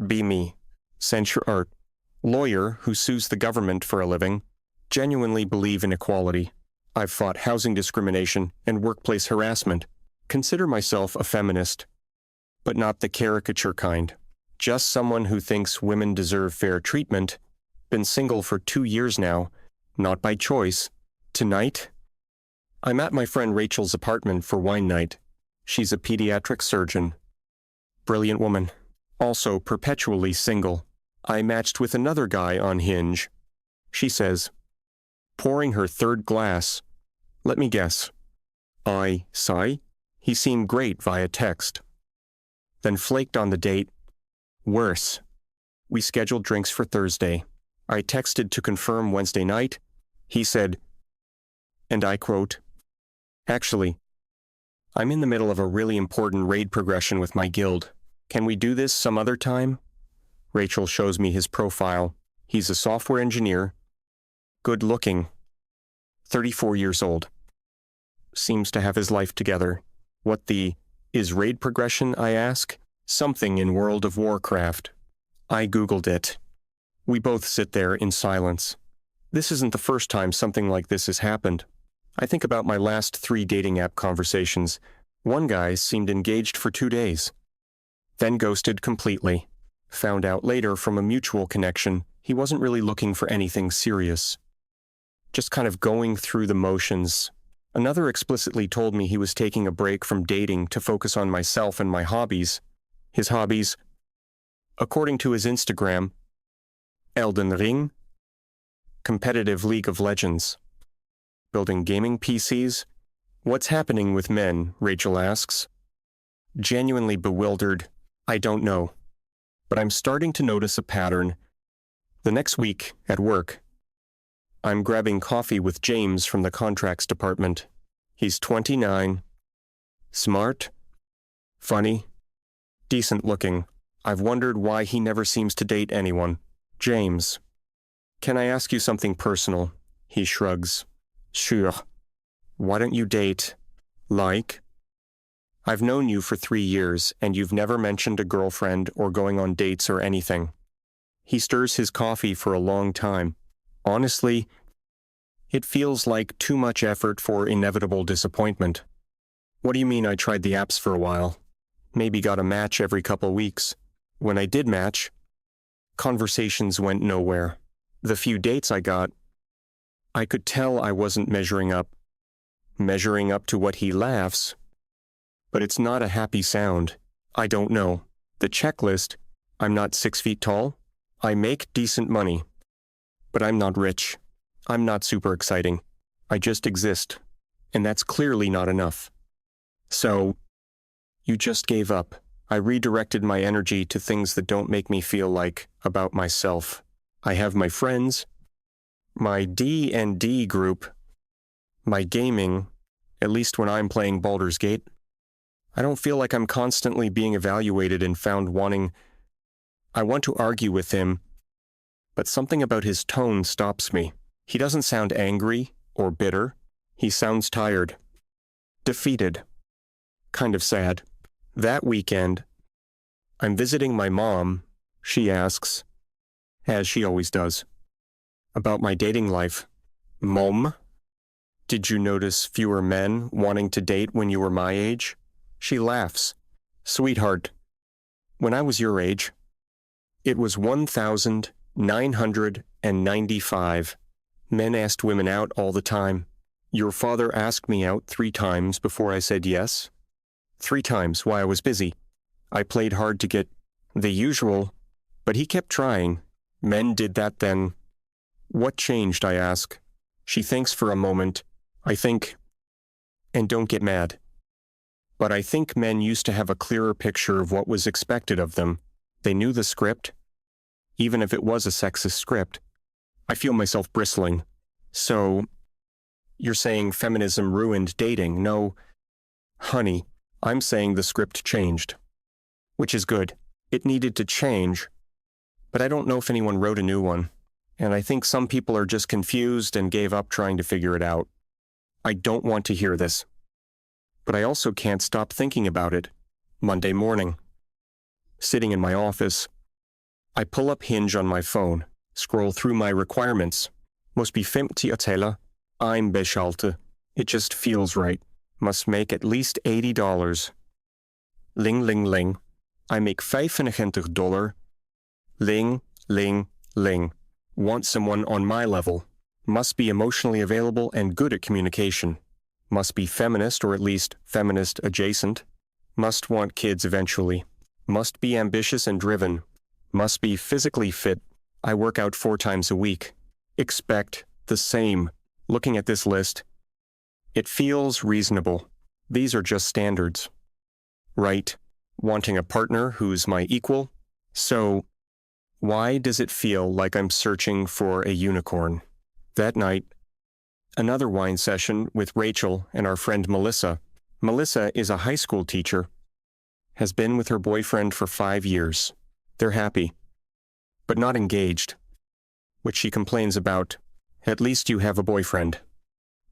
Be me. Censure art. Lawyer who sues the government for a living. Genuinely believe in equality. I've fought housing discrimination and workplace harassment. Consider myself a feminist. But not the caricature kind. Just someone who thinks women deserve fair treatment. Been single for 2 years now. Not by choice. Tonight, I'm at my friend Rachel's apartment for wine night. She's a pediatric surgeon. Brilliant woman. Also perpetually single. I matched with another guy on Hinge. She says, pouring her third glass. Let me guess. I sigh. He seemed great via text. Then flaked on the date. Worse. We scheduled drinks for Thursday. I texted to confirm Wednesday night. He said, and I quote, "Actually, I'm in the middle of a really important raid progression with my guild. Can we do this some other time?" Rachel shows me his profile. He's a software engineer. Good looking. 34 years old. Seems to have his life together. What the is raid progression, I ask? Something in World of Warcraft. I Googled it. We both sit there in silence. This isn't the first time something like this has happened. I think about my last 3 dating app conversations. One guy seemed engaged for 2 days. Then ghosted completely. Found out later from a mutual connection he wasn't really looking for anything serious. Just kind of going through the motions. Another explicitly told me he was taking a break from dating to focus on myself and my hobbies. His hobbies, according to his Instagram, Elden Ring, competitive League of Legends, building gaming PCs. What's happening with men? Rachel asks. Genuinely bewildered. I don't know. But I'm starting to notice a pattern. The next week, at work, I'm grabbing coffee with James from the contracts department. He's 29, smart, funny, decent looking. I've wondered why he never seems to date anyone. James, can I ask you something personal? He shrugs. Sure. Why don't you date? Like? I've known you for 3 years, and you've never mentioned a girlfriend or going on dates or anything. He stirs his coffee for a long time. Honestly, it feels like too much effort for inevitable disappointment. What do you mean I tried the apps for a while? Maybe got a match every couple weeks. When I did match, conversations went nowhere. The few dates I got, I could tell I wasn't measuring up to what he laughs. But it's not a happy sound. I don't know. The checklist, I'm not 6 feet tall. I make decent money. But I'm not rich. I'm not super exciting. I just exist. And that's clearly not enough. So, you just gave up. I redirected my energy to things that don't make me feel like about myself. I have my friends, my D&D group, my gaming, at least when I'm playing Baldur's Gate. I don't feel like I'm constantly being evaluated and found wanting. I want to argue with him, but something about his tone stops me. He doesn't sound angry or bitter. He sounds tired, defeated, kind of sad. That weekend, I'm visiting my mom. She asks, as she always does, about my dating life. Mom, did you notice fewer men wanting to date when you were my age? She laughs. Sweetheart, when I was your age, it was 1,995. Men asked women out all the time. Your father asked me out 3 times before I said yes. 3 times while I was busy. I played hard to get the usual, but he kept trying. Men did that then. What changed, I ask. She thinks for a moment. I think, and don't get mad, but I think men used to have a clearer picture of what was expected of them. They knew the script, even if it was a sexist script. I feel myself bristling. So, you're saying feminism ruined dating? No, honey, I'm saying the script changed. Which is good. It needed to change. But I don't know if anyone wrote a new one. And I think some people are just confused and gave up trying to figure it out. I don't want to hear this. But I also can't stop thinking about it. Monday morning. Sitting in my office, I pull up Hinge on my phone, scroll through my requirements. Must be 50 euro. I'm beschalte. It just feels right. Must make at least $80. Ling, ling, ling. I make $95. Ling, ling, ling. Want someone on my level. Must be emotionally available and good at communication. Must be feminist or at least feminist adjacent. Must want kids eventually. Must be ambitious and driven. Must be physically fit. I work out 4 times a week. Expect the same. Looking at this list, it feels reasonable. These are just standards. Right. Wanting a partner who's my equal. So, why does it feel like I'm searching for a unicorn? That night, another wine session with Rachel and our friend Melissa. Melissa is a high school teacher, has been with her boyfriend for 5 years. They're happy, but not engaged, which she complains about. At least you have a boyfriend.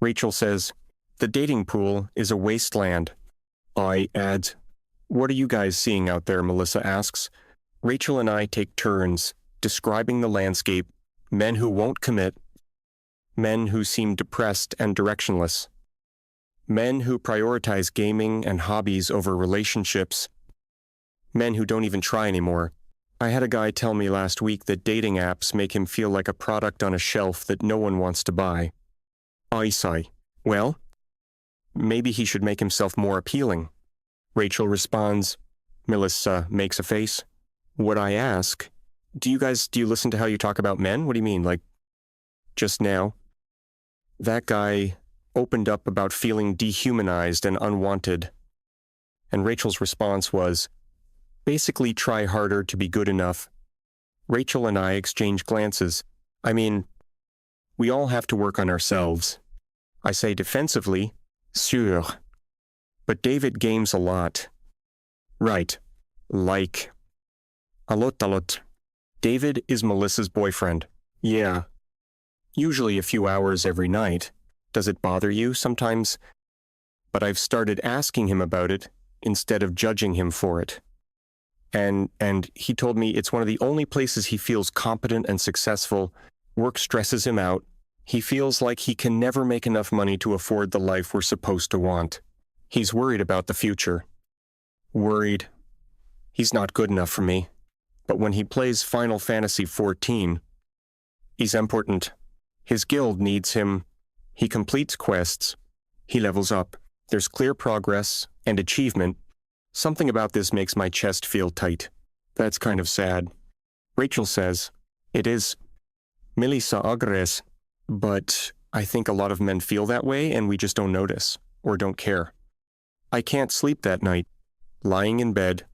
Rachel says, the dating pool is a wasteland. I add, what are you guys seeing out there, Melissa asks. Rachel and I take turns describing the landscape, men who won't commit, men who seem depressed and directionless, men who prioritize gaming and hobbies over relationships, men who don't even try anymore. I had a guy tell me last week that dating apps make him feel like a product on a shelf that no one wants to buy. I sigh. Well, maybe he should make himself more appealing. Rachel responds. Melissa makes a face. What I ask, do you listen to how you talk about men? What do you mean, like, just now? That guy opened up about feeling dehumanized and unwanted. And Rachel's response was, basically try harder to be good enough. Rachel and I exchange glances. I mean, we all have to work on ourselves. I say defensively, sûr. But David games a lot. Right. Like. A lot. David is Melissa's boyfriend. Yeah. Usually a few hours every night. Does it bother you sometimes? But I've started asking him about it instead of judging him for it. And he told me it's one of the only places he feels competent and successful. Work stresses him out. He feels like he can never make enough money to afford the life we're supposed to want. He's worried about the future. Worried. He's not good enough for me. But when he plays Final Fantasy XIV, he's important. His guild needs him. He completes quests. He levels up. There's clear progress and achievement. Something about this makes my chest feel tight. That's kind of sad. Rachel says, it is. Melissa agrees. But I think a lot of men feel that way and we just don't notice or don't care. I can't sleep that night. Lying in bed,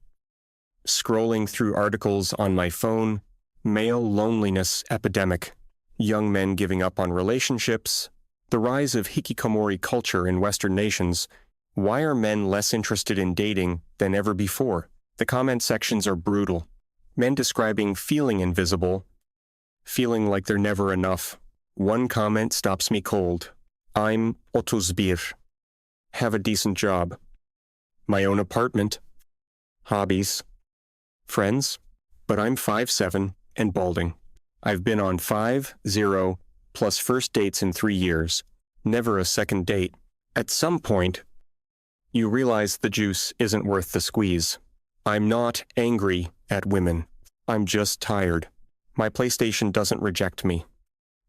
scrolling through articles on my phone, male loneliness epidemic, young men giving up on relationships, the rise of hikikomori culture in Western nations. Why are men less interested in dating than ever before? The comment sections are brutal. Men describing feeling invisible, feeling like they're never enough. One comment stops me cold. I'm Otosbir. Have a decent job. My own apartment. Hobbies. Friends. But I'm 5'7" and balding. I've been on 5-0 plus first dates in 3 years. Never a second date. At some point, you realize the juice isn't worth the squeeze. I'm not angry at women. I'm just tired. My PlayStation doesn't reject me.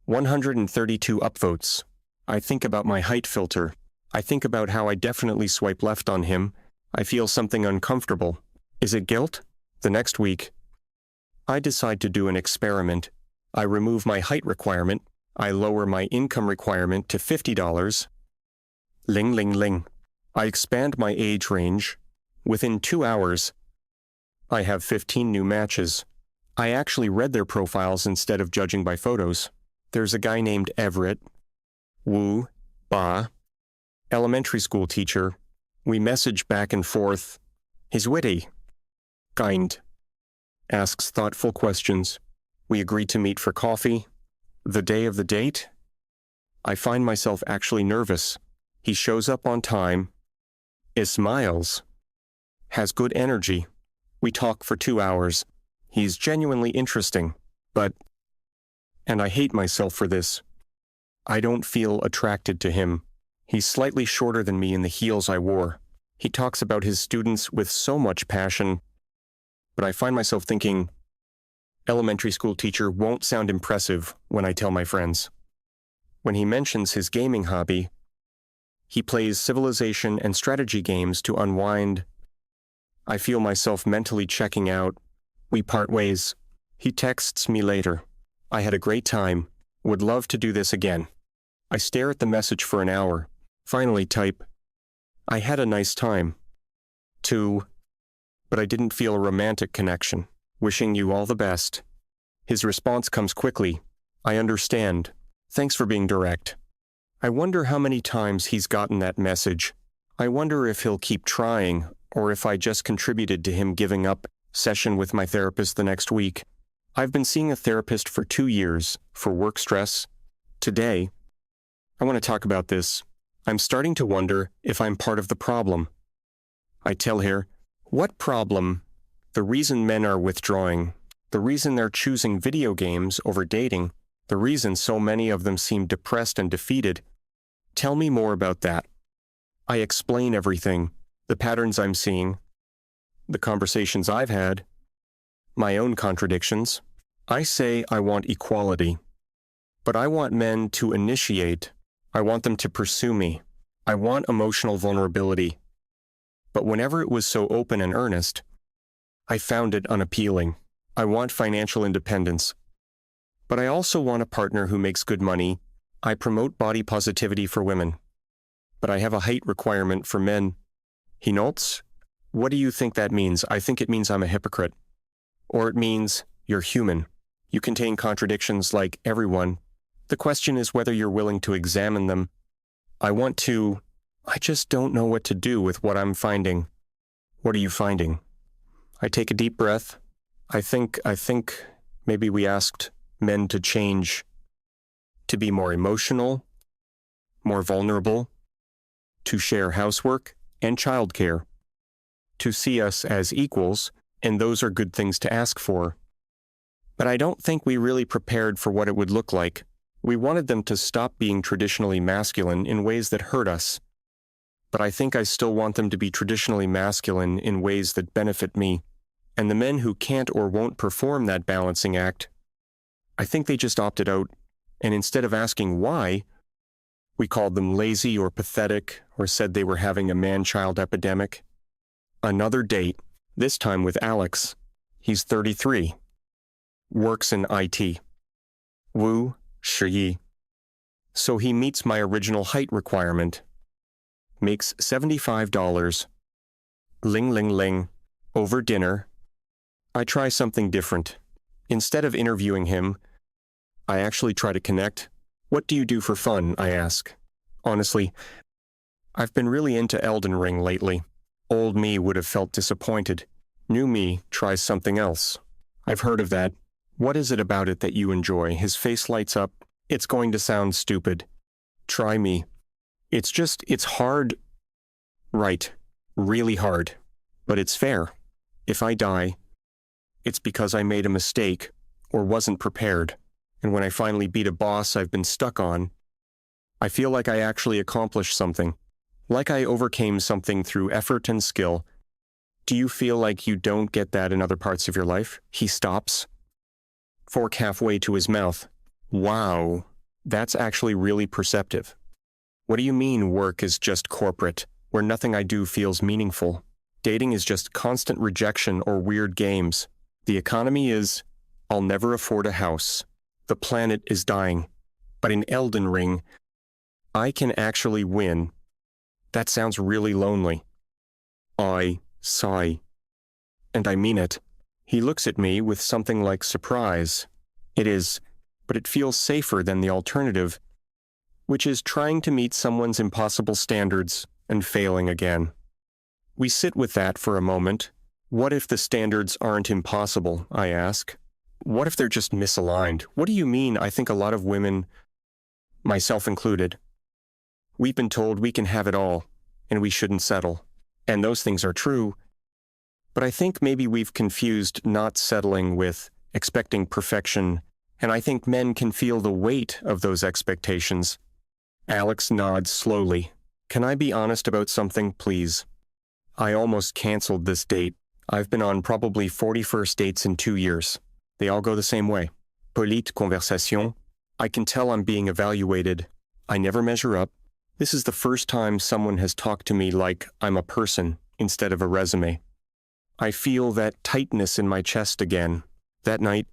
132 upvotes. I think about my height filter. I think about how I definitely swipe left on him. I feel something uncomfortable. Is it guilt? The next week, I decide to do an experiment. I remove my height requirement. I lower my income requirement to $50. Ling, ling, ling. I expand my age range. Within 2 hours, I have 15 new matches. I actually read their profiles instead of judging by photos. There's a guy named Everett. Wu, Ba. Elementary school teacher. We message back and forth. He's witty. Kind. Asks thoughtful questions. We agree to meet for coffee. The day of the date, I find myself actually nervous. He shows up on time. He smiles. Has good energy. We talk for 2 hours. He's genuinely interesting, but, and I hate myself for this, I don't feel attracted to him. He's slightly shorter than me in the heels I wore. He talks about his students with so much passion, but I find myself thinking, elementary school teacher won't sound impressive when I tell my friends. When he mentions his gaming hobby, he plays civilization and strategy games to unwind. I feel myself mentally checking out. We part ways. He texts me later. I had a great time. Would love to do this again. I stare at the message for an hour. Finally type, I had a nice time. Too, but I didn't feel a romantic connection. Wishing you all the best. His response comes quickly. I understand. Thanks for being direct. I wonder how many times he's gotten that message. I wonder if he'll keep trying, or if I just contributed to him giving up session with my therapist the next week. I've been seeing a therapist for 2 years for work stress. Today, I want to talk about this. I'm starting to wonder if I'm part of the problem. I tell her, what problem? The reason men are withdrawing, the reason they're choosing video games over dating, the reason so many of them seem depressed and defeated. Tell me more about that. I explain everything, the patterns I'm seeing, the conversations I've had, my own contradictions. I say I want equality, but I want men to initiate. I want them to pursue me. I want emotional vulnerability. But whenever it was so open and earnest, I found it unappealing. I want financial independence. But I also want a partner who makes good money. I promote body positivity for women. But I have a height requirement for men. He notes, what do you think that means? I think it means I'm a hypocrite. Or it means you're human. You contain contradictions like everyone. The question is whether you're willing to examine them. I just don't know what to do with what I'm finding. What are you finding? I take a deep breath. I think maybe we asked men to change, to be more emotional, more vulnerable, to share housework and childcare, to see us as equals, and those are good things to ask for. But I don't think we really prepared for what it would look like. We wanted them to stop being traditionally masculine in ways that hurt us. But I think I still want them to be traditionally masculine in ways that benefit me. And the men who can't or won't perform that balancing act, I think they just opted out, and instead of asking why, we called them lazy or pathetic or said they were having a man-child epidemic. Another date, this time with Alex. He's 33. Works in IT. Wu, Shi. So he meets my original height requirement. Makes $75. Ling ling ling. Over dinner. I try something different. Instead of interviewing him, I actually try to connect. What do you do for fun? I ask. Honestly, I've been really into Elden Ring lately. Old me would have felt disappointed. New me tries something else. I've heard of that. What is it about it that you enjoy? His face lights up. It's going to sound stupid. Try me. It's hard. Right. Really hard. But it's fair. If I die, it's because I made a mistake or wasn't prepared. And when I finally beat a boss I've been stuck on, I feel like I actually accomplished something. Like I overcame something through effort and skill. Do you feel like you don't get that in other parts of your life? He stops. Fork halfway to his mouth. Wow, that's actually really perceptive. What do you mean work is just corporate, where nothing I do feels meaningful? Dating is just constant rejection or weird games. The economy is, I'll never afford a house. The planet is dying. But in Elden Ring, I can actually win. That sounds really lonely. I sigh. And I mean it. He looks at me with something like surprise. It is, but it feels safer than the alternative, which is trying to meet someone's impossible standards and failing again. We sit with that for a moment. What if the standards aren't impossible, I ask. What if they're just misaligned? What do you mean? I think a lot of women, myself included, we've been told we can have it all, and we shouldn't settle. And those things are true. But I think maybe we've confused not settling with expecting perfection, and I think men can feel the weight of those expectations. Alex nods slowly. Can I be honest about something, please? I almost canceled this date. I've been on probably 41st dates in 2 years. They all go the same way. Polite conversation. I can tell I'm being evaluated. I never measure up. This is the first time someone has talked to me like I'm a person instead of a resume. I feel that tightness in my chest again. That night,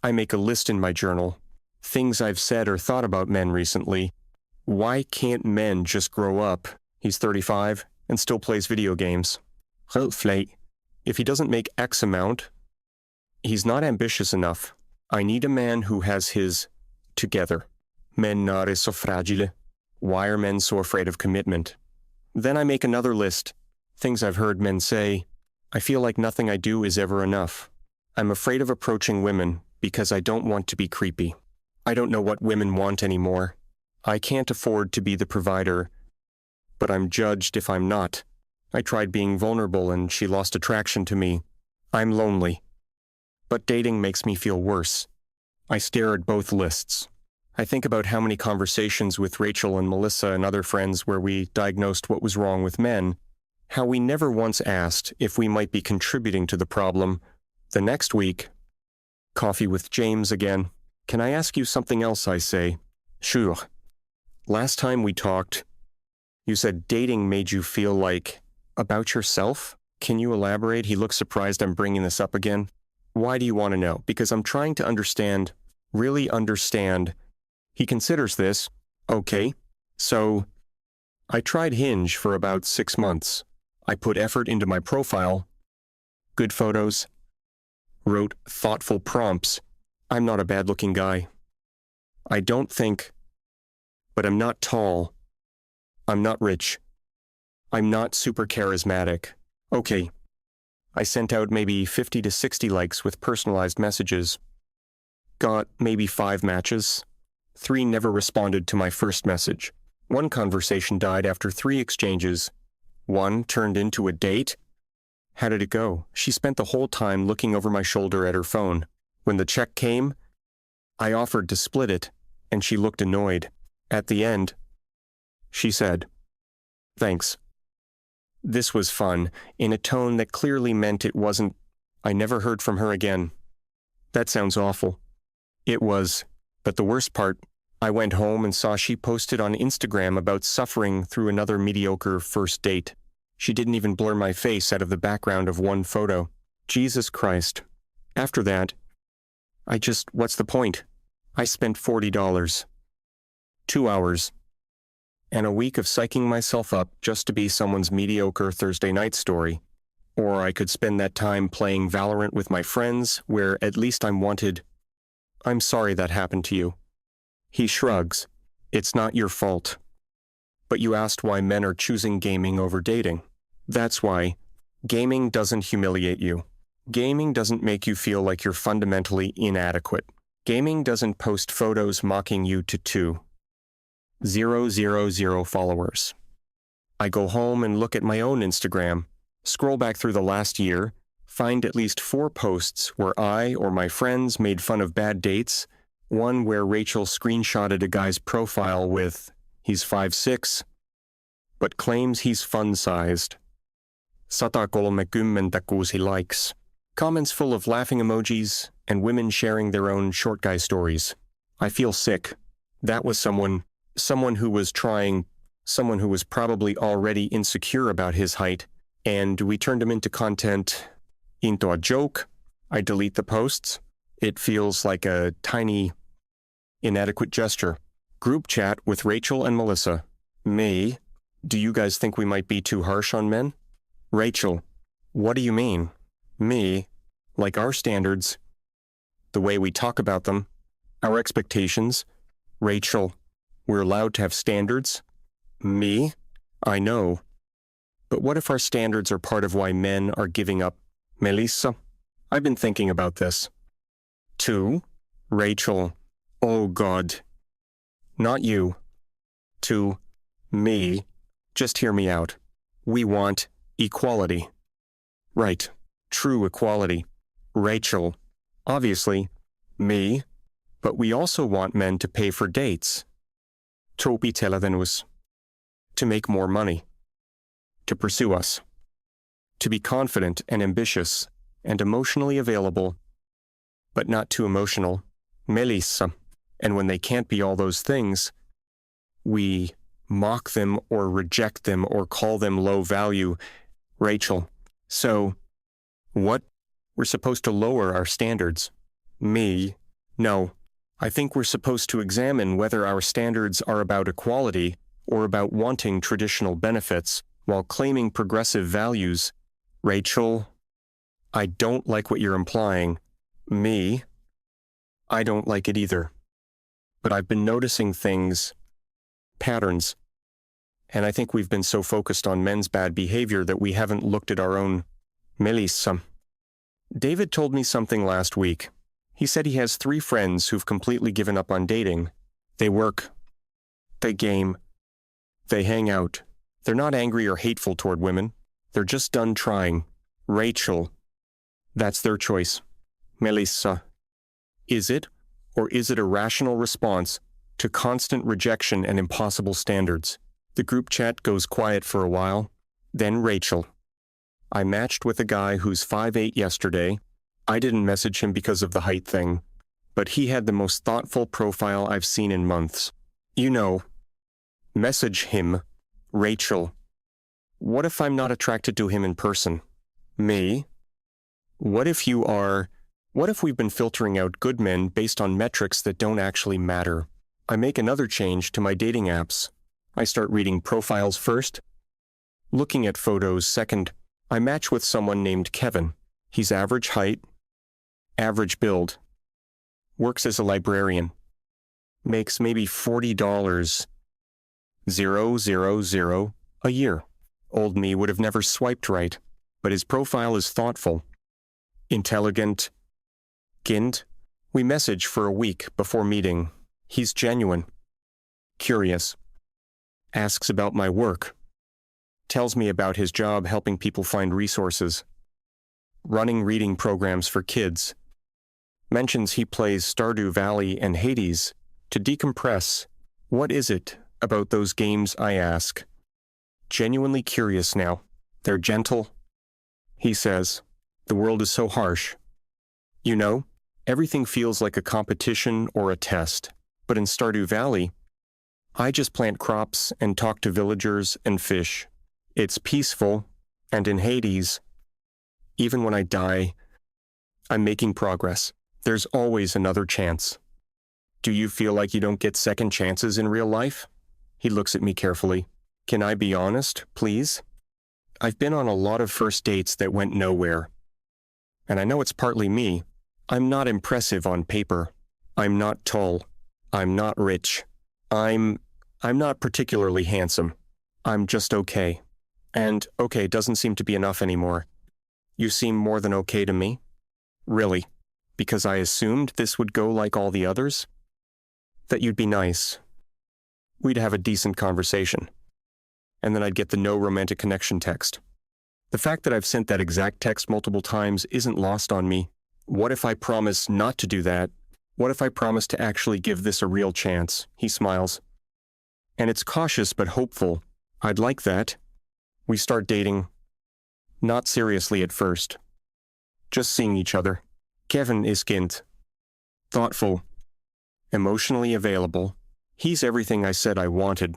I make a list in my journal. Things I've said or thought about men recently. Why can't men just grow up? He's 35 and still plays video games. If he doesn't make X amount, he's not ambitious enough. I need a man who has his together. Men nare so fragile. Why are men so afraid of commitment? Then I make another list. Things I've heard men say. I feel like nothing I do is ever enough. I'm afraid of approaching women because I don't want to be creepy. I don't know what women want anymore. I can't afford to be the provider, but I'm judged if I'm not. I tried being vulnerable and she lost attraction to me. I'm lonely. But dating makes me feel worse. I stare at both lists. I think about how many conversations with Rachel and Melissa and other friends where we diagnosed what was wrong with men, how we never once asked if we might be contributing to the problem. The next week, coffee with James again. Can I ask you something else, I say? Sure. Last time we talked, you said dating made you feel like about yourself? Can you elaborate? He looks surprised I'm bringing this up again. Why do you want to know? Because I'm trying to understand, really understand. He considers this. Okay. So, I tried Hinge for about 6 months. I put effort into my profile. Good photos. Wrote thoughtful prompts. I'm not a bad-looking guy. I don't think, but I'm not tall. I'm not rich. I'm not super charismatic. Okay. I sent out maybe 50 to 60 likes with personalized messages. Got maybe 5 matches. 3 never responded to my first message. 1 conversation died after 3 exchanges. 1 turned into a date. How did it go? She spent the whole time looking over my shoulder at her phone. When the check came, I offered to split it, and she looked annoyed. At the end, she said, "Thanks." This was fun, in a tone that clearly meant it wasn't. I never heard from her again. That sounds awful. It was, but the worst part, I went home and saw she posted on Instagram about suffering through another mediocre first date. She didn't even blur my face out of the background of 1 photo. Jesus Christ. After that, what's the point? I spent $40. 2 hours. And a week of psyching myself up just to be someone's mediocre Thursday night story. Or I could spend that time playing Valorant with my friends, where at least I'm wanted. I'm sorry that happened to you. He shrugs. It's not your fault. But you asked why men are choosing gaming over dating. That's why. Gaming doesn't humiliate you. Gaming doesn't make you feel like you're fundamentally inadequate. Gaming doesn't post photos mocking you to 2,000 followers. I go home and look at my own Instagram, scroll back through the last year, find at least 4 posts where I or my friends made fun of bad dates, 1 where Rachel screenshotted a guy's profile with, he's 5'6", but claims he's fun-sized. 136 likes. Comments full of laughing emojis, and women sharing their own short guy stories. I feel sick. That was someone who was probably already insecure about his height, and we turned him into content, into a joke. I delete the posts. It feels like a tiny, inadequate gesture. Group chat with Rachel and Melissa. Me? Do you guys think we might be too harsh on men? Rachel. What do you mean? Me? Like our standards, the way we talk about them, our expectations. Rachel. We're allowed to have standards? Me? I know. But what if our standards are part of why men are giving up? Melissa? I've been thinking about this. 2. Rachel. Oh God. Not you. 2. Me. Just hear me out. We want equality. Right. True equality. Rachel. Obviously. Me. But we also want men to pay for dates. Tropitellavenus. To make more money. To pursue us. To be confident and ambitious and emotionally available, but not too emotional. Melissa. And when they can't be all those things, we mock them or reject them or call them low value. Rachel. So, what? We're supposed to lower our standards. Me. No. I think we're supposed to examine whether our standards are about equality or about wanting traditional benefits while claiming progressive values. Rachel. I don't like what you're implying. Me. I don't like it either. But I've been noticing things, patterns, and I think we've been so focused on men's bad behavior that we haven't looked at our own. Melissa. David told me something last week. He said he has 3 friends who've completely given up on dating. They work. They game. They hang out. They're not angry or hateful toward women. They're just done trying. Rachel. That's their choice. Melissa. Is it, or is it a rational response to constant rejection and impossible standards? The group chat goes quiet for a while. Then Rachel. I matched with a guy who's 5'8" yesterday. I didn't message him because of the height thing, but he had the most thoughtful profile I've seen in months. You know. Message him. Rachel. What if I'm not attracted to him in person? Me? What if you are? What if we've been filtering out good men based on metrics that don't actually matter? I make another change to my dating apps. I start reading profiles first, looking at photos second. I match with someone named Kevin. He's average height, average build, works as a librarian, makes maybe $40, 000 a year. Old me would have never swiped right, but his profile is thoughtful, intelligent, kind. We message for a week before meeting. He's genuine, curious, asks about my work, tells me about his job helping people find resources, running reading programs for kids, mentions he plays Stardew Valley and Hades to decompress. What is it about those games, I ask? Genuinely curious now. They're gentle. He says, the world is so harsh. You know, everything feels like a competition or a test. But in Stardew Valley, I just plant crops and talk to villagers and fish. It's peaceful, and in Hades, even when I die, I'm making progress. There's always another chance. Do you feel like you don't get second chances in real life? He looks at me carefully. Can I be honest, please? I've been on a lot of first dates that went nowhere. And I know it's partly me. I'm not impressive on paper. I'm not tall. I'm not rich. I'm not particularly handsome. I'm just okay. And okay doesn't seem to be enough anymore. You seem more than okay to me? Really? Because I assumed this would go like all the others? That you'd be nice. We'd have a decent conversation. And then I'd get the no romantic connection text. The fact that I've sent that exact text multiple times isn't lost on me. What if I promise not to do that? What if I promise to actually give this a real chance? He smiles. And it's cautious but hopeful. I'd like that. We start dating. Not seriously at first. Just seeing each other. Kevin is kind. Thoughtful. Emotionally available. He's everything I said I wanted.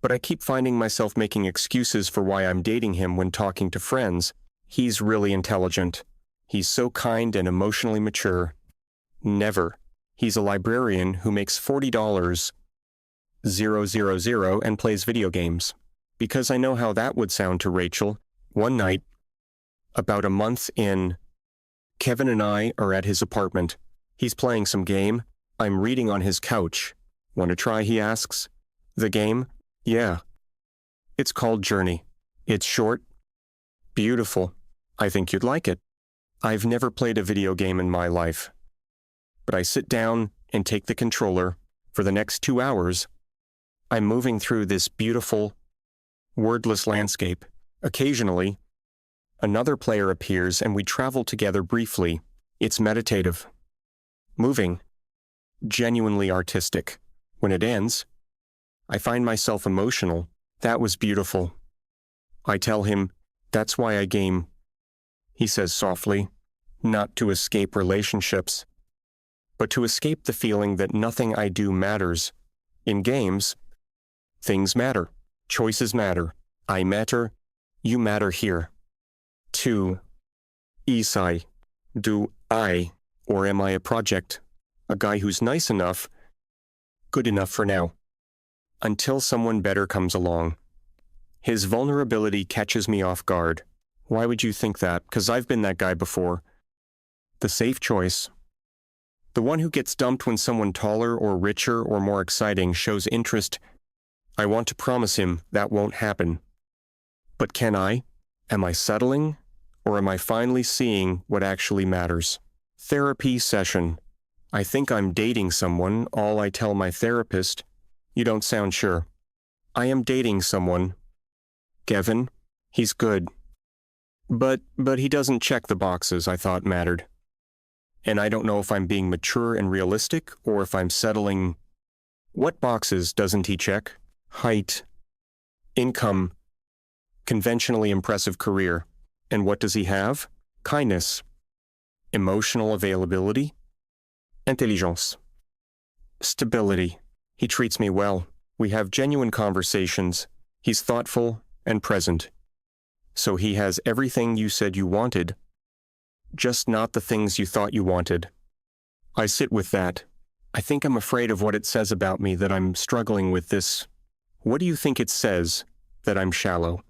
But I keep finding myself making excuses for why I'm dating him when talking to friends. He's really intelligent. He's so kind and emotionally mature. Never. He's a librarian who makes $40, 000, and plays video games. Because I know how that would sound to Rachel. One night, about a month in, Kevin and I are at his apartment. He's playing some game. I'm reading on his couch. Want to try, he asks. The game? Yeah. It's called Journey. It's short. Beautiful. I think you'd like it. I've never played a video game in my life. But I sit down and take the controller. For the next 2 hours, I'm moving through this beautiful, wordless landscape. Occasionally, Another player appears and we travel together briefly. It's meditative, moving, genuinely artistic. When it ends, I find myself emotional. That was beautiful. I tell him, that's why I game. He says softly, not to escape relationships, but to escape the feeling that nothing I do matters. In games, things matter. Choices matter. I matter. You matter here. 2. Isai. Do I, or am I a project? A guy who's nice enough, good enough for now, until someone better comes along. His vulnerability catches me off guard. Why would you think that? Because I've been that guy before. The safe choice. The one who gets dumped when someone taller or richer or more exciting shows interest. I want to promise him that won't happen. But can I? Am I settling? Or am I finally seeing what actually matters? Therapy session. I think I'm dating someone. All I tell my therapist. You don't sound sure. I am dating someone. Kevin. He's good. But he doesn't check the boxes I thought mattered. And I don't know if I'm being mature and realistic or if I'm settling. What boxes doesn't he check? Height. Income. Conventionally impressive career. And what does he have? Kindness. Emotional availability. Intelligence. Stability. He treats me well. We have genuine conversations. He's thoughtful and present. So he has everything you said you wanted, just not the things you thought you wanted. I sit with that. I think I'm afraid of what it says about me that I'm struggling with this. What do you think it says? That I'm shallow.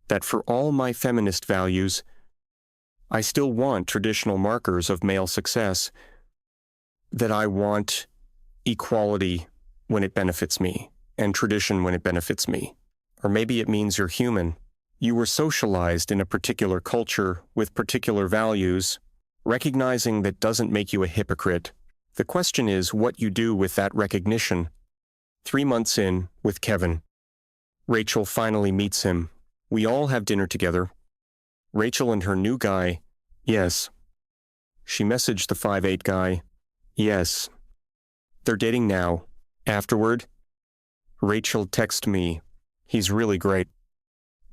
That for all my feminist values, I still want traditional markers of male success. That I want equality when it benefits me, and tradition when it benefits me. Or maybe it means you're human. You were socialized in a particular culture with particular values. Recognizing that doesn't make you a hypocrite. The question is what you do with that recognition. 3 months in, with Kevin. Rachel finally meets him. We all have dinner together. Rachel and her new guy. Yes. She messaged the 5'8" guy. Yes. They're dating now. Afterward, Rachel texted me. He's really great.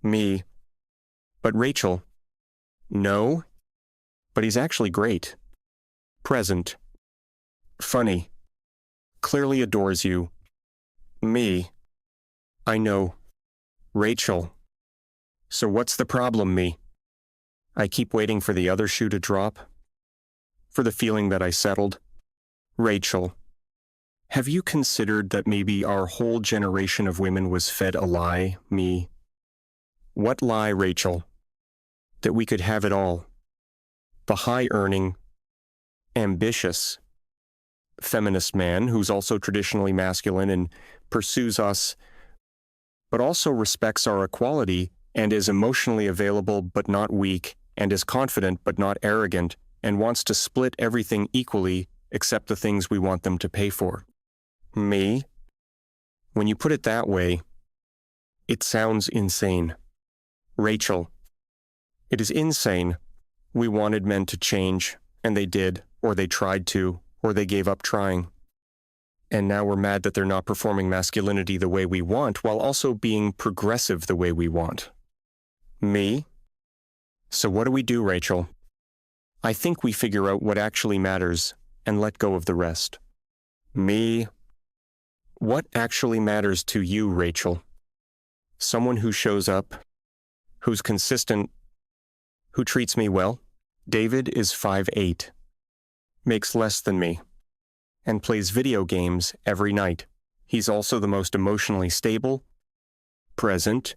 Me. But Rachel. No. But he's actually great. Present. Funny. Clearly adores you. Me. I know. Rachel. So what's the problem, me? I keep waiting for the other shoe to drop. For the feeling that I settled. Rachel. Have you considered that maybe our whole generation of women was fed a lie, me? What lie, Rachel? That we could have it all. The high-earning, ambitious, feminist man who's also traditionally masculine and pursues us, but also respects our equality and is emotionally available but not weak, and is confident but not arrogant, and wants to split everything equally except the things we want them to pay for. Me? When you put it that way, it sounds insane. Rachel. It is insane. We wanted men to change, and they did, or they tried to, or they gave up trying. And now we're mad that they're not performing masculinity the way we want, while also being progressive the way we want. Me? So what do we do, Rachel? I think we figure out what actually matters and let go of the rest. Me? What actually matters to you, Rachel? Someone who shows up, who's consistent, who treats me well. David is 5'8", makes less than me, and plays video games every night. He's also the most emotionally stable, present,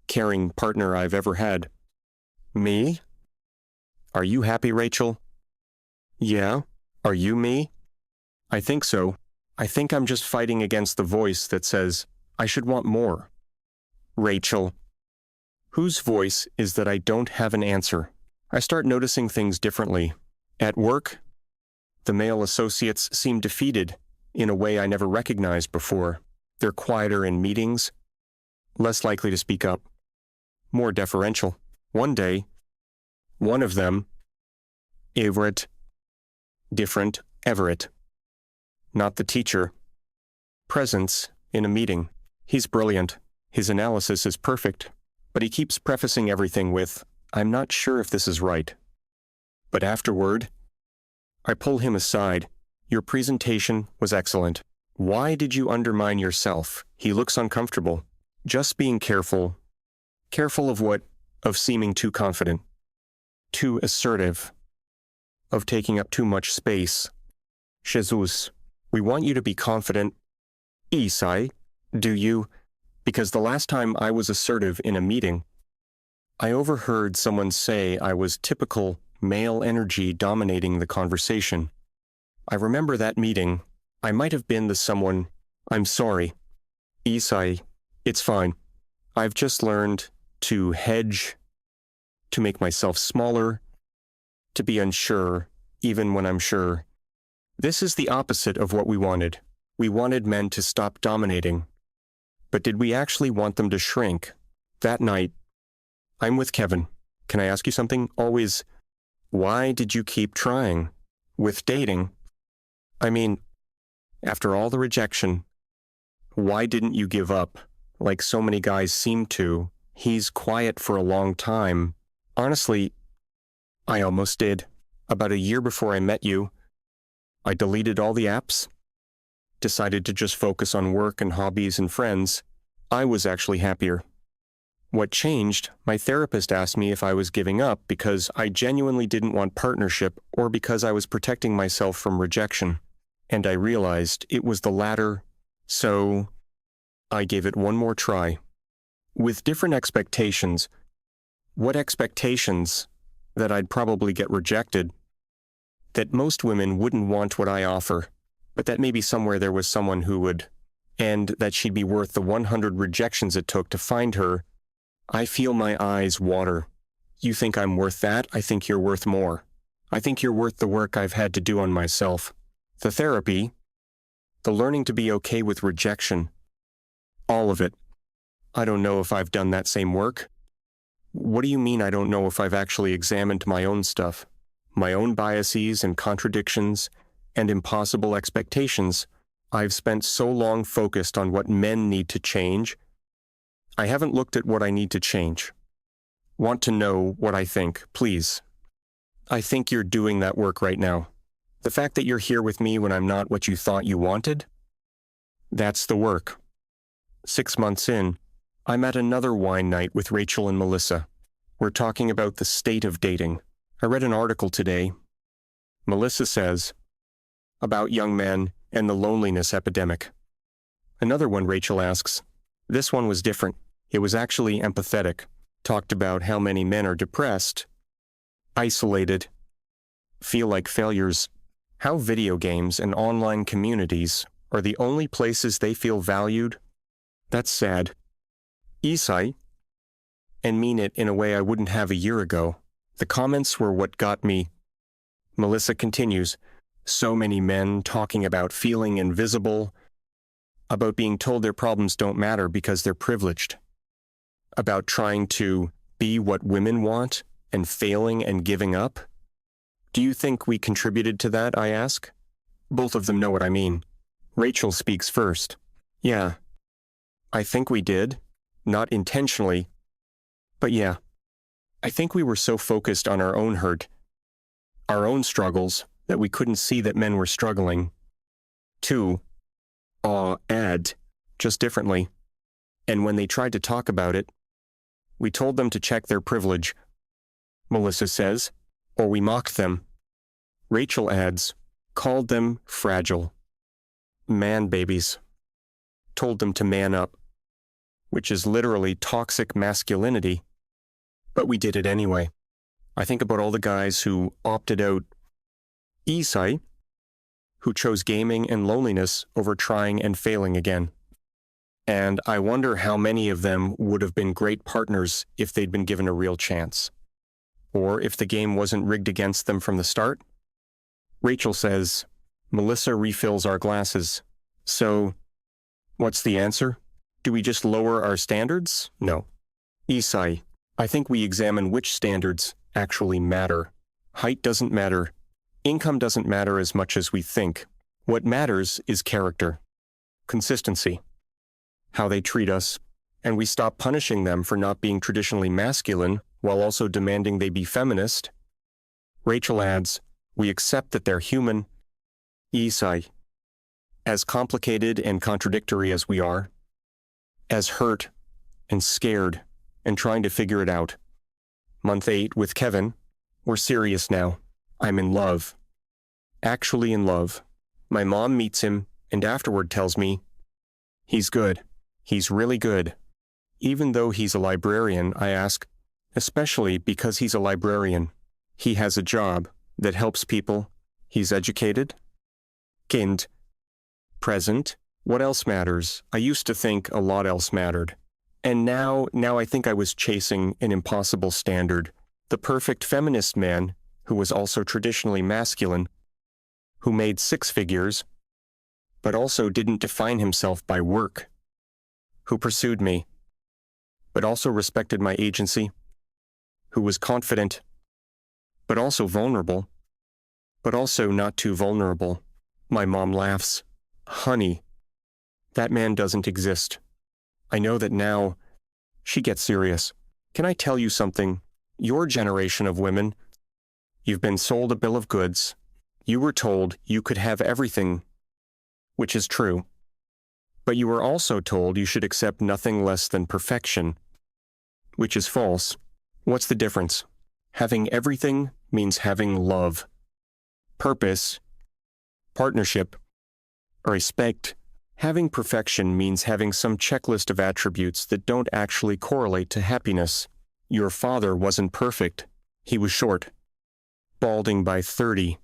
caring partner I've ever had. Me? Are you happy, Rachel? Yeah. Are you me? I think so. I think I'm just fighting against the voice that says, I should want more. Rachel. Whose voice is that I don't have an answer? I start noticing things differently. At work, the male associates seem defeated in a way I never recognized before. They're quieter in meetings, less likely to speak up, more deferential. One day, one of them, Everett, different Everett, not the teacher, presence in a meeting. He's brilliant. His analysis is perfect, but he keeps prefacing everything with, "I'm not sure if this is right." But afterward, I pull him aside. "Your presentation was excellent. Why did you undermine yourself?" He looks uncomfortable. "Just being careful." Careful of what? Of seeming too confident, too assertive, of taking up too much space. Jesus, we want you to be confident. Isai, do you? Because the last time I was assertive in a meeting, I overheard someone say I was typical male energy dominating the conversation. I remember that meeting. I might have been the someone. I'm sorry. Isai, it's fine. I've just learned to hedge, to make myself smaller, to be unsure, even when I'm sure. This is the opposite of what we wanted. We wanted men to stop dominating. But did we actually want them to shrink? That night, I'm with Kevin. Can I ask you something? Always, why did you keep trying? With dating? I mean, after all the rejection, why didn't you give up? Like so many guys seem to. He's quiet for a long time. Honestly, I almost did. About a year before I met you, I deleted all the apps, decided to just focus on work and hobbies and friends. I was actually happier. What changed? My therapist asked me if I was giving up because I genuinely didn't want partnership or because I was protecting myself from rejection. And I realized it was the latter, so I gave it one more try. With different expectations. What expectations? That I'd probably get rejected. That most women wouldn't want what I offer, but that maybe somewhere there was someone who would, and that she'd be worth the 100 rejections it took to find her. I feel my eyes water. You think I'm worth that? I think you're worth more. I think you're worth the work I've had to do on myself. The therapy, the learning to be okay with rejection, all of it. I don't know if I've done that same work. What do you mean I don't know if I've actually examined my own stuff? My own biases and contradictions and impossible expectations. I've spent so long focused on what men need to change. I haven't looked at what I need to change. Want to know what I think, please. I think you're doing that work right now. The fact that you're here with me when I'm not what you thought you wanted? That's the work. 6 months in, I'm at another wine night with Rachel and Melissa. We're talking about the state of dating. I read an article today. Melissa says, about young men and the loneliness epidemic. Another one, Rachel asks. This one was different. It was actually empathetic. Talked about how many men are depressed, isolated, feel like failures, how video games and online communities are the only places they feel valued. That's sad. Isai, and mean it in a way I wouldn't have a year ago. The comments were what got me. Melissa continues, so many men talking about feeling invisible, about being told their problems don't matter because they're privileged, about trying to be what women want and failing and giving up. Do you think we contributed to that, I ask? Both of them know what I mean. Rachel speaks first. Yeah, I think we did. Not intentionally, but yeah. I think we were so focused on our own hurt, our own struggles, that we couldn't see that men were struggling. Too. Just differently. And when they tried to talk about it, we told them to check their privilege, Melissa says, or we mocked them. Rachel adds, called them fragile. Man babies. Told them to man up, which is literally toxic masculinity. But we did it anyway. I think about all the guys who opted out. Isai, who chose gaming and loneliness over trying and failing again. And I wonder how many of them would have been great partners if they'd been given a real chance. Or if the game wasn't rigged against them from the start. Rachel says, Melissa refills our glasses. So, what's the answer? Do we just lower our standards? No. Isai, I think we examine which standards actually matter. Height doesn't matter. Income doesn't matter as much as we think. What matters is character, consistency, how they treat us, and we stop punishing them for not being traditionally masculine while also demanding they be feminist. Rachel adds, we accept that they're human. Isai, as complicated and contradictory as we are, as hurt and scared and trying to figure it out. Month 8 with Kevin. We're serious now. I'm in love. Actually in love. My mom meets him and afterward tells me, he's good. He's really good. Even though he's a librarian, I ask, especially because he's a librarian. He has a job that helps people. He's educated. Kind. Present. What else matters? I used to think a lot else mattered. And now I think I was chasing an impossible standard. The perfect feminist man, who was also traditionally masculine, who made 6 figures, but also didn't define himself by work, who pursued me, but also respected my agency, who was confident, but also vulnerable, but also not too vulnerable. My mom laughs. Honey, that man doesn't exist. I know that now. She gets serious. Can I tell you something? Your generation of women, you've been sold a bill of goods. You were told you could have everything, which is true. But you were also told you should accept nothing less than perfection, which is false. What's the difference? Having everything means having love, purpose, partnership, respect. Having perfection means having some checklist of attributes that don't actually correlate to happiness. Your father wasn't perfect. He was short, balding by 30,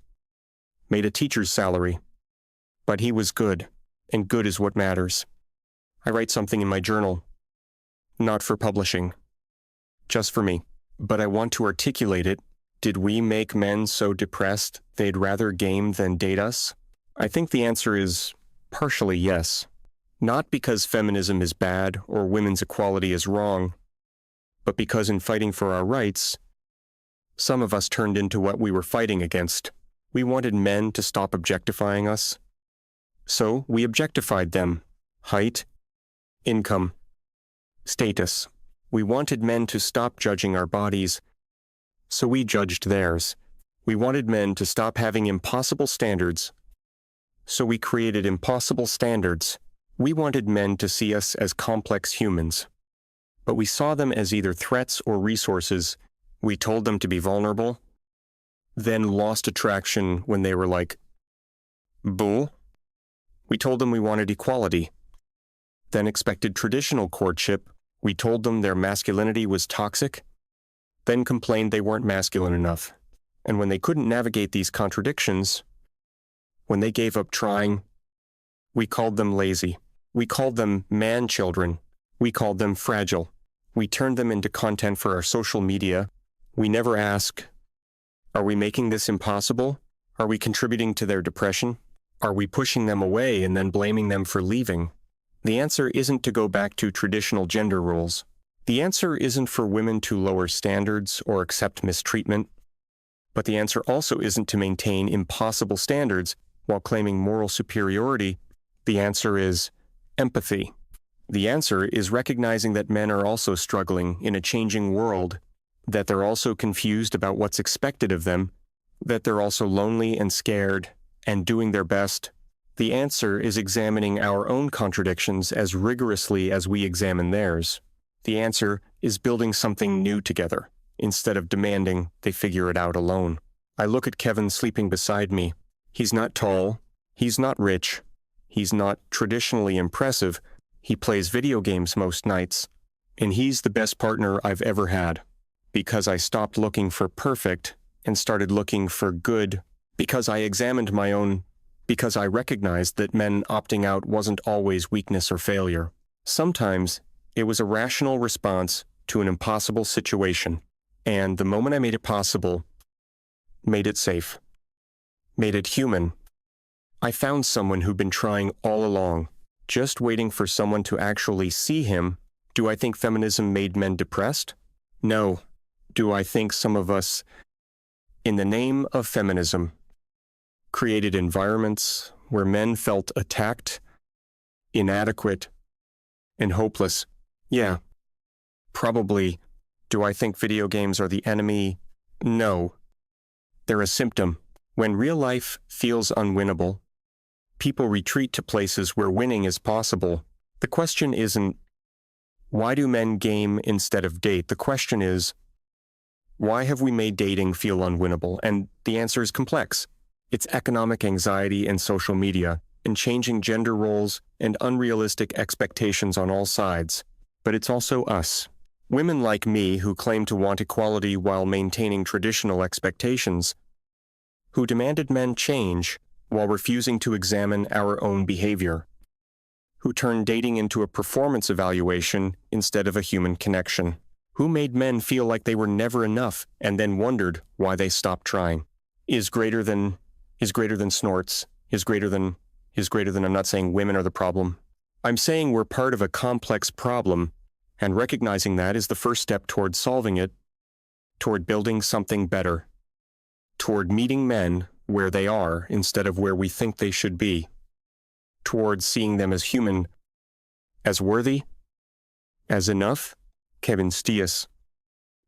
made a teacher's salary. But he was good, and good is what matters. I write something in my journal, not for publishing, just for me. But I want to articulate it. Did we make men so depressed they'd rather game than date us? I think the answer is partially yes. Not because feminism is bad or women's equality is wrong, but because in fighting for our rights, some of us turned into what we were fighting against. We wanted men to stop objectifying us. So we objectified them. Height, income, status. We wanted men to stop judging our bodies, so we judged theirs. We wanted men to stop having impossible standards, so we created impossible standards. We wanted men to see us as complex humans, but we saw them as either threats or resources. We told them to be vulnerable, then lost attraction when they were like, bull. We told them we wanted equality, then expected traditional courtship. We told them their masculinity was toxic, then complained they weren't masculine enough. And when they couldn't navigate these contradictions, when they gave up trying, we called them lazy. We called them man-children. We called them fragile. We turned them into content for our social media. We never ask, are we making this impossible? Are we contributing to their depression? Are we pushing them away and then blaming them for leaving? The answer isn't to go back to traditional gender roles. The answer isn't for women to lower standards or accept mistreatment. But the answer also isn't to maintain impossible standards while claiming moral superiority. The answer is empathy. The answer is recognizing that men are also struggling in a changing world, that they're also confused about what's expected of them, that they're also lonely and scared and doing their best. The answer is examining our own contradictions as rigorously as we examine theirs. The answer is building something new together, instead of demanding they figure it out alone. I look at Kevin sleeping beside me. He's not tall. He's not rich. He's not traditionally impressive. He plays video games most nights. And he's the best partner I've ever had. Because I stopped looking for perfect and started looking for good. Because I examined my own. Because I recognized that men opting out wasn't always weakness or failure. Sometimes it was a rational response to an impossible situation. And the moment I made it possible, made it safe, made it human, I found someone who'd been trying all along, just waiting for someone to actually see him. Do I think feminism made men depressed? No. Do I think some of us, in the name of feminism, created environments where men felt attacked, inadequate, and hopeless? Yeah. Probably. Do I think video games are the enemy? No. They're a symptom. When real life feels unwinnable, people retreat to places where winning is possible. The question isn't, why do men game instead of date? The question is, why have we made dating feel unwinnable? And the answer is complex. It's economic anxiety and social media, and changing gender roles and unrealistic expectations on all sides. But it's also us. Women like me who claim to want equality while maintaining traditional expectations, who demanded men change while refusing to examine our own behavior, who turned dating into a performance evaluation instead of a human connection, who made men feel like they were never enough and then wondered why they stopped trying. Is greater than snorts, is greater than, I'm not saying women are the problem. I'm saying we're part of a complex problem, and recognizing that is the first step toward solving it, toward building something better, toward meeting men where they are instead of where we think they should be, toward seeing them as human, as worthy, as enough. Kevin Stias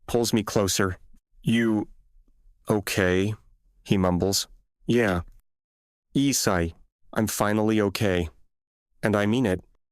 pulls me closer. You, okay, he mumbles. Yeah. Isai, I'm finally okay. And I mean it.